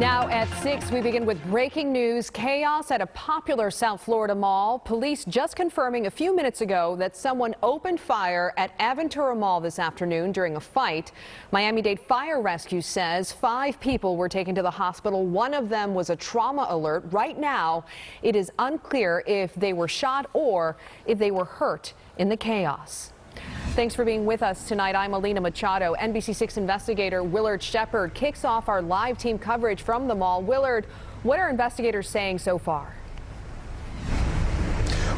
Now at 6, we begin with breaking news. Chaos at a popular South Florida mall. Police just confirming a few minutes ago that someone opened fire at Aventura Mall this afternoon during a fight. Miami-Dade Fire Rescue says 5 people were taken to the hospital. One of them was a trauma alert. Right now, it is unclear if they were shot or if they were hurt in the chaos. Thanks for being with us tonight. I'm Alina Machado. NBC6 investigator Willard Shepard kicks off our live team coverage from the mall. Willard, what are investigators saying so far?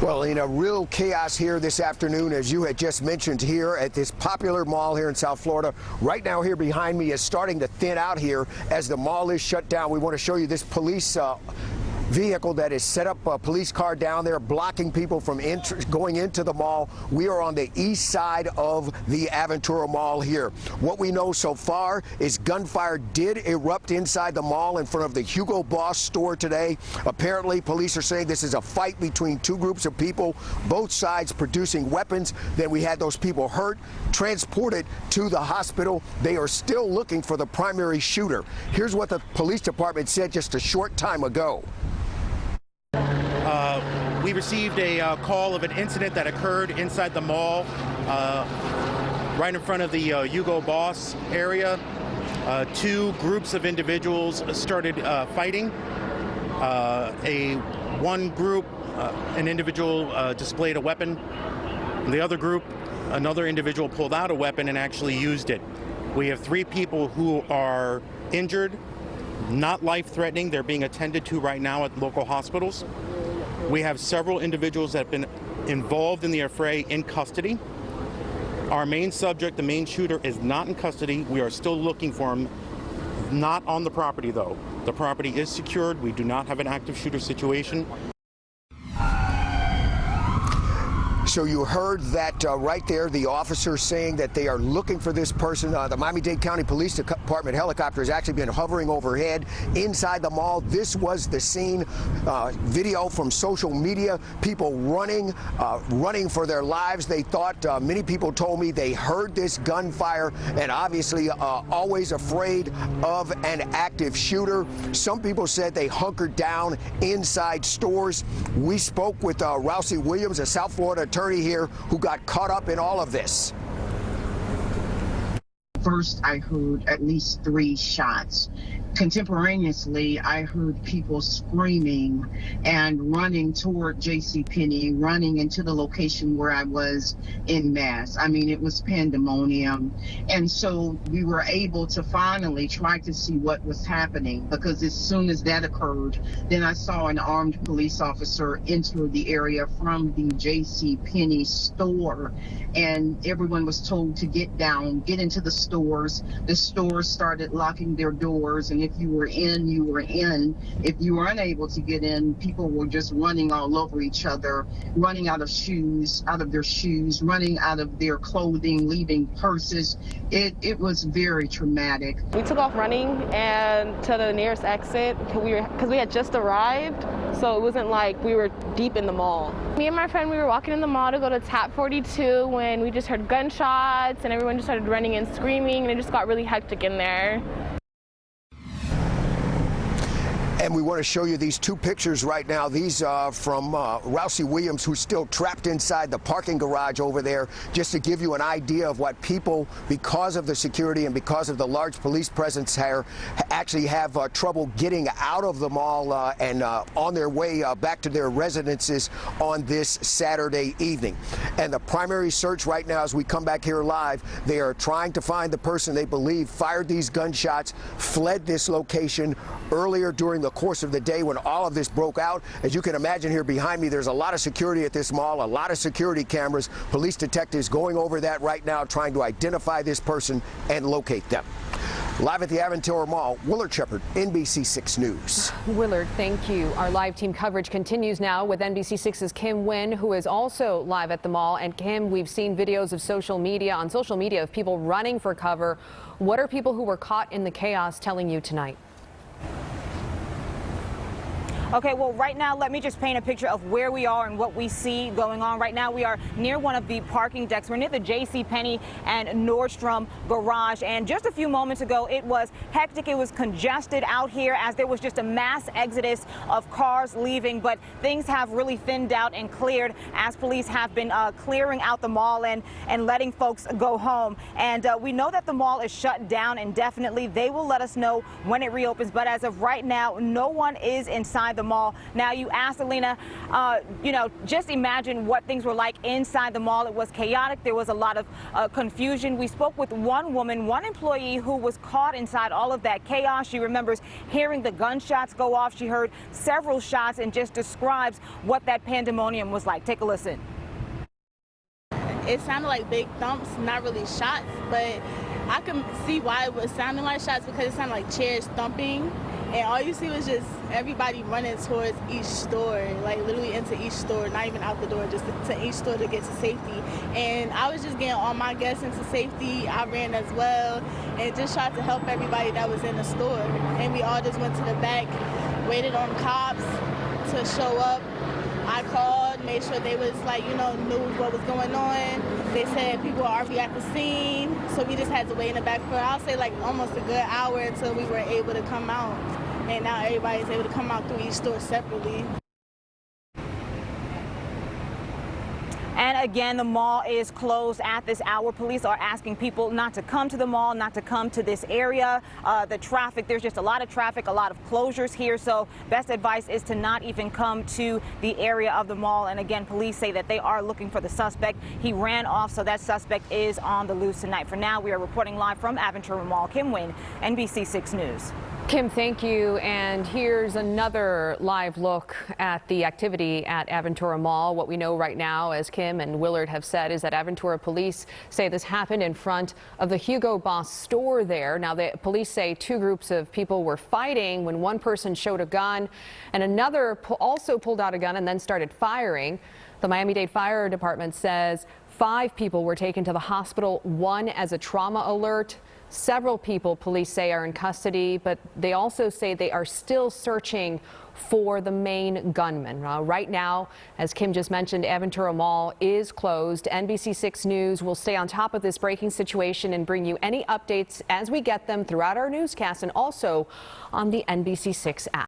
Well, Alina, real chaos here this afternoon, as you had just mentioned, here at this popular mall here in South Florida. Right now here behind me is starting to thin out here as the mall is shut down. We want to show you this police vehicle that is set up, a police car down there blocking people from going into the mall. We are on the east side of the Aventura Mall here. What we know so far is gunfire did erupt inside the mall in front of the Hugo Boss store today. Apparently, police are saying this is a fight between 2 groups of people, both sides producing weapons. Then we had those people hurt, transported to the hospital. They are still looking for the primary shooter. Here's what the police department said just a short time ago. We received a call of an incident that occurred inside the mall, right in front of the Hugo Boss area. 2 groups of individuals started fighting. One group, an individual displayed a weapon. The other group, another individual pulled out a weapon and actually used it. We have 3 people who are injured, not life-threatening. They're being attended to right now at local hospitals. We have several individuals that have been involved in the affray in custody. Our main subject, the main shooter, is not in custody. We are still looking for him. Not on the property, though. The property is secured. We do not have an active shooter situation. So you heard that right there, the officer saying that they are looking for this person. The Miami-Dade County Police Department helicopter has actually been hovering overhead inside the mall. This was the scene. Video from social media, people running for their lives. They thought, many people told me they heard this gunfire, and obviously always afraid of an active shooter. Some people said they hunkered down inside stores. We spoke with Rousey Williams, a South Florida attorney here, who got caught up in all of this. First, I heard at least 3 shots. Contemporaneously, I heard people screaming and running toward JCPenney, running into the location where I was in mass. I mean, it was pandemonium. And so we were able to finally try to see what was happening, because as soon as that occurred, then I saw an armed police officer enter the area from the JCPenney store, and everyone was told to get down, get into the stores. The stores started locking their doors, and if you were in, you were in. If you were unable to get in, people were just running all over each other, running out of their shoes, running out of their clothing, leaving purses. It was very traumatic. We took off running and to the nearest exit because we had just arrived, so it wasn't like we were deep in the mall. Me and my friend, we were walking in the mall to go to Tap 42 when we just heard gunshots and everyone just started running and screaming, and it just got really hectic in there. And we want to show you these 2 pictures right now. These are from Rousey Williams, who's still trapped inside the parking garage over there, just to give you an idea of what people, because of the security and because of the large police presence here, actually have trouble getting out of the mall and on their way back to their residences on this Saturday evening. And the primary search right now, as we come back here live, they are trying to find the person they believe fired these gunshots, fled this location earlier during the course of the day when all of this broke out. As you can imagine here behind me, there's a lot of security at this mall, a lot of security cameras. Police detectives going over that right now, trying to identify this person and locate them. Live at the Aventura Mall, Willard Shepard, NBC6 News. Willard, thank you. Our live team coverage continues now with NBC6's Kim Wynne, who is also live at the mall. And Kim, we've seen videos of social media of people running for cover. What are people who were caught in the chaos telling you tonight? Okay, well, right now, let me just paint a picture of where we are and what we see going on. Right now, we are near one of the parking decks. We're near the JCPenney and Nordstrom garage. And just a few moments ago, it was hectic. It was congested out here as there was just a mass exodus of cars leaving. But things have really thinned out and cleared as police have been clearing out the mall and letting folks go home. And we know that the mall is shut down indefinitely. They will let us know when it reopens. But as of right now, no one is inside the mall. Now, you asked Alina, just imagine what things were like inside the mall. It was chaotic. There was a lot of confusion. We spoke with one woman, one employee who was caught inside all of that chaos. She remembers hearing the gunshots go off. She heard several shots and just describes what that pandemonium was like. Take a listen. It sounded like big thumps, not really shots, but I can see why it was sounding like shots because it sounded like chairs thumping. And all you see was just everybody running towards each store, like literally into each store, not even out the door, just to each store to get to safety. And I was just getting all my guests into safety. I ran as well and just tried to help everybody that was in the store. And we all just went to the back, waited on cops to show up. I called, made sure they was knew what was going on. They said people were already at the scene, so we just had to wait in the back for, I'll say, almost a good hour until we were able to come out. And now everybody's able to come out through each store separately. And again, the mall is closed at this hour. Police are asking people not to come to the mall, not to come to this area. The traffic, there's just a lot of traffic, a lot of closures here. So best advice is to not even come to the area of the mall. And again, police say that they are looking for the suspect. He ran off, so that suspect is on the loose tonight. For now, we are reporting live from Aventura Mall. Kim Wynne, NBC 6 News. Kim, thank you. And here's another live look at the activity at Aventura Mall. What we know right now, as Kim and Willard have said, is that Aventura police say this happened in front of the Hugo Boss store there. Now, the police say two groups of people were fighting when one person showed a gun and another also pulled out a gun and then started firing. The Miami-Dade Fire Department says 5 people were taken to the hospital, 1 as a trauma alert. Several people, police say, are in custody, but they also say they are still searching for the main gunman. Right now, as Kim just mentioned, Aventura Mall is closed. NBC 6 News will stay on top of this breaking situation and bring you any updates as we get them throughout our newscast and also on the NBC 6 app.